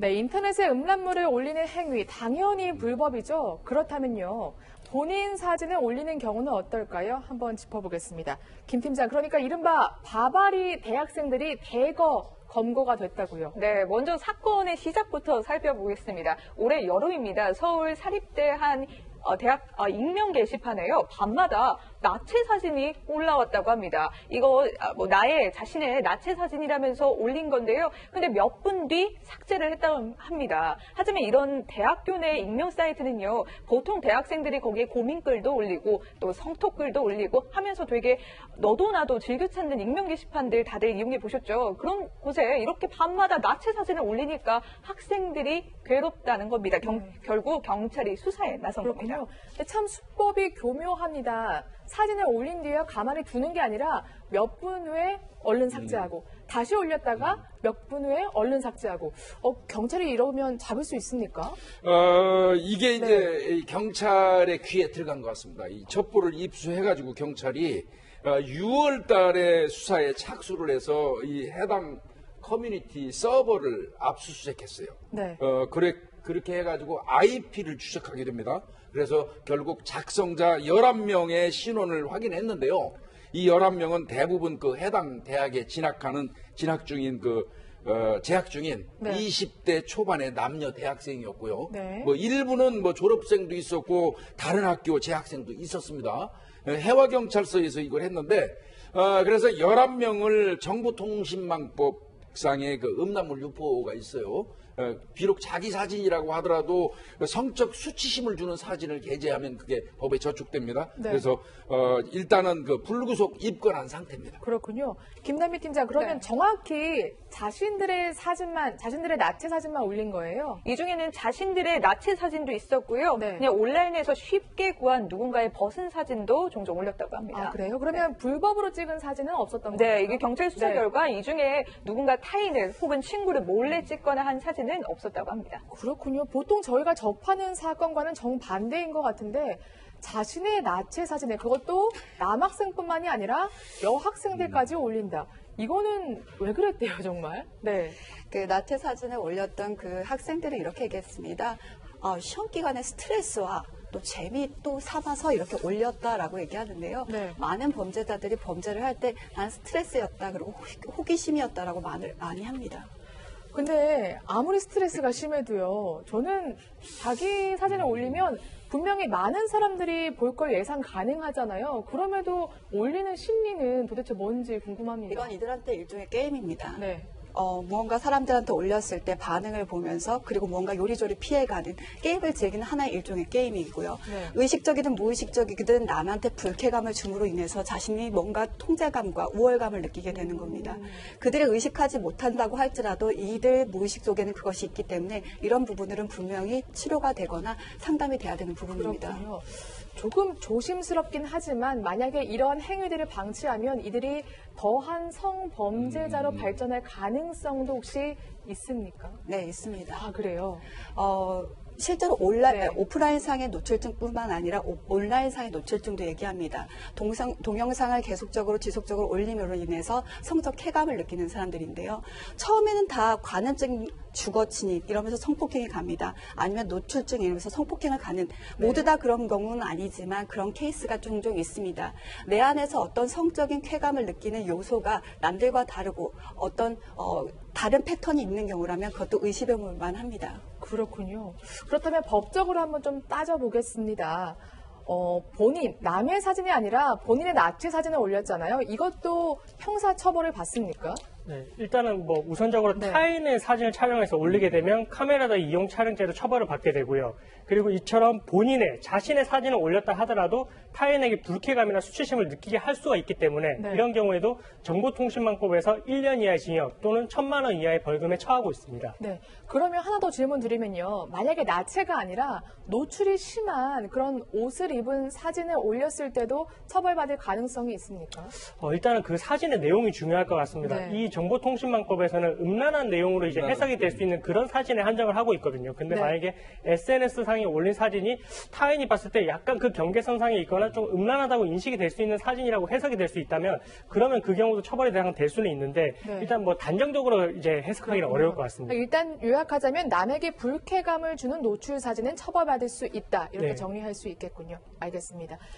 네, 인터넷에 음란물을 올리는 행위 당연히 불법이죠. 그렇다면요. 본인 사진을 올리는 경우는 어떨까요? 한번 짚어보겠습니다. 김 팀장, 그러니까 이른바 바바리 대학생들이 대거 검거가 됐다고요. 네, 먼저 사건의 시작부터 살펴보겠습니다. 올해 여름입니다. 서울 사립대 한 대학 익명 게시판에요. 밤마다 나체 사진이 올라왔다고 합니다. 이거 자신의 나체 사진이라면서 올린 건데요. 근데 몇 분 뒤 삭제를 했다고 합니다. 하지만 이런 대학교 내 익명 사이트는요. 보통 대학생들이 거기에 고민글도 올리고 또 성토글도 올리고 하면서 되게 너도 나도 즐겨 찾는 익명 게시판들 다들 이용해 보셨죠? 그런 곳에 이렇게 밤마다 나체 사진을 올리니까 학생들이 괴롭다는 겁니다. 결국 경찰이 수사에 나선 겁니다. 근데 참 수법이 교묘합니다. 사진을 올린 뒤에 가만히 두는 게 아니라 몇 분 후에 얼른 삭제하고 다시 올렸다가 몇 분 후에 얼른 삭제하고 경찰이 이러면 잡을 수 있습니까? 이게 이제 경찰의 귀에 들어간 것 같습니다. 이 첩보를 입수해가지고 경찰이 6월 달에 수사에 착수를 해서 이 해당 커뮤니티 서버를 압수수색했어요. 네. 그렇게 해가지고 IP를 추적하게 됩니다. 그래서 결국 작성자 11명의 신원을 확인했는데요. 이 11명은 대부분 그 해당 대학에 재학 중인 재학 중인 네. 20대 초반의 남녀 대학생이었고요. 네. 일부는 졸업생도 있었고 다른 학교 재학생도 있었습니다. 해와경찰서에서 이걸 했는데 그래서 11명을 정보통신망법상의 그 음란물 유포가 있어요. 비록 자기 사진이라고 하더라도 성적 수치심을 주는 사진을 게재하면 그게 법에 저촉됩니다. 네. 그래서 일단은 그 불구속 입건한 상태입니다. 그렇군요. 김남미 팀장, 그러면 네. 정확히 자신들의 나체 사진만 올린 거예요? 이 중에는 자신들의 나체 사진도 있었고요. 네. 그냥 온라인에서 쉽게 구한 누군가의 벗은 사진도 종종 올렸다고 합니다. 아, 그래요? 그러면 불법으로 찍은 사진은 없었던 거예요? 네, 이게 경찰 수사 네. 결과 이 중에 누군가 타인을 혹은 친구를 몰래 찍거나 한 사진은 없었다고 합니다. 그렇군요. 보통 저희가 접하는 사건과는 정반대인 것 같은데 자신의 나체 사진에 그것도 남학생뿐만이 아니라 여학생들까지 올린다. 이거는 왜 그랬대요, 정말? 네. 그 나체 사진을 올렸던 그 학생들은 이렇게 얘기했습니다. 시험 기간에 스트레스와 또 재미 또 삼아서 이렇게 올렸다라고 얘기하는데요. 네. 많은 범죄자들이 범죄를 할 때 난 스트레스였다 그리고 호기심이었다라고 말을 많이 합니다. 근데 아무리 스트레스가 심해도요. 저는 자기 사진을 올리면 분명히 많은 사람들이 볼 걸 예상 가능하잖아요. 그럼에도 올리는 심리는 도대체 뭔지 궁금합니다. 이건 이들한테 일종의 게임입니다. 네. 무언가 사람들한테 올렸을 때 반응을 보면서 그리고 무언가 요리조리 피해가는 게임을 즐기는 하나의 일종의 게임이고요. 네. 의식적이든 무의식적이든 남한테 불쾌감을 줌으로 인해서 자신이 뭔가 통제감과 우월감을 느끼게 되는 겁니다. 그들이 의식하지 못한다고 할지라도 이들 무의식 속에는 그것이 있기 때문에 이런 부분들은 분명히 치료가 되거나 상담이 돼야 되는 부분입니다. 그렇군요. 조금 조심스럽긴 하지만 만약에 이런 행위들을 방치하면 이들이 더한 성범죄자로 발전할 가능성도 혹시 있습니까? 네, 있습니다. 아, 그래요? 실제로 네. 오프라인상의 노출증뿐만 아니라 온라인상의 노출증도 얘기합니다. 동영상을 계속적으로 지속적으로 올림으로 인해서 성적 쾌감을 느끼는 사람들인데요. 처음에는 다 관음증 주거 침입 이러면서 성폭행이 갑니다. 아니면 노출증 이러면서 성폭행을 가는 모두 다 그런 경우는 아니지만 그런 케이스가 종종 있습니다. 내 안에서 어떤 성적인 쾌감을 느끼는 요소가 남들과 다르고 어떤 다른 패턴이 있는 경우라면 그것도 의심해볼 만합니다. 그렇군요. 그렇다면 법적으로 한번 좀 따져보겠습니다. 남의 사진이 아니라 본인의 나체 사진을 올렸잖아요. 이것도 형사 처벌을 받습니까? 네, 일단은 우선적으로 네. 타인의 사진을 촬영해서 올리게 되면 카메라다 이용 촬영죄로 처벌을 받게 되고요. 그리고 이처럼 자신의 사진을 올렸다 하더라도 타인에게 불쾌감이나 수치심을 느끼게 할 수가 있기 때문에 네. 이런 경우에도 정보통신망법에서 1년 이하의 징역 또는 1,000만 원 이하의 벌금에 처하고 있습니다. 네. 그러면 하나 더 질문 드리면요. 만약에 나체가 아니라 노출이 심한 그런 옷을 입은 사진을 올렸을 때도 처벌받을 가능성이 있습니까? 일단은 그 사진의 내용이 중요할 것 같습니다. 네. 이 정보통신망법에서는 음란한 내용으로 이제 해석이 될 수 있는 그런 사진에 한정을 하고 있거든요. 근데 네. 만약에 SNS상에 올린 사진이 타인이 봤을 때 약간 그 경계선 상에 있거나 되거나 좀 음란하다고 인식이 될 수 있는 사진이라고 해석이 될 수 있다면 그러면 그 경우도 처벌의 대상 될 수는 있는데 네. 일단 뭐 단정적으로 이제 해석하기는 어려울 것 같습니다. 일단 요약하자면 남에게 불쾌감을 주는 노출 사진은 처벌받을 수 있다. 이렇게 네. 정리할 수 있겠군요. 알겠습니다.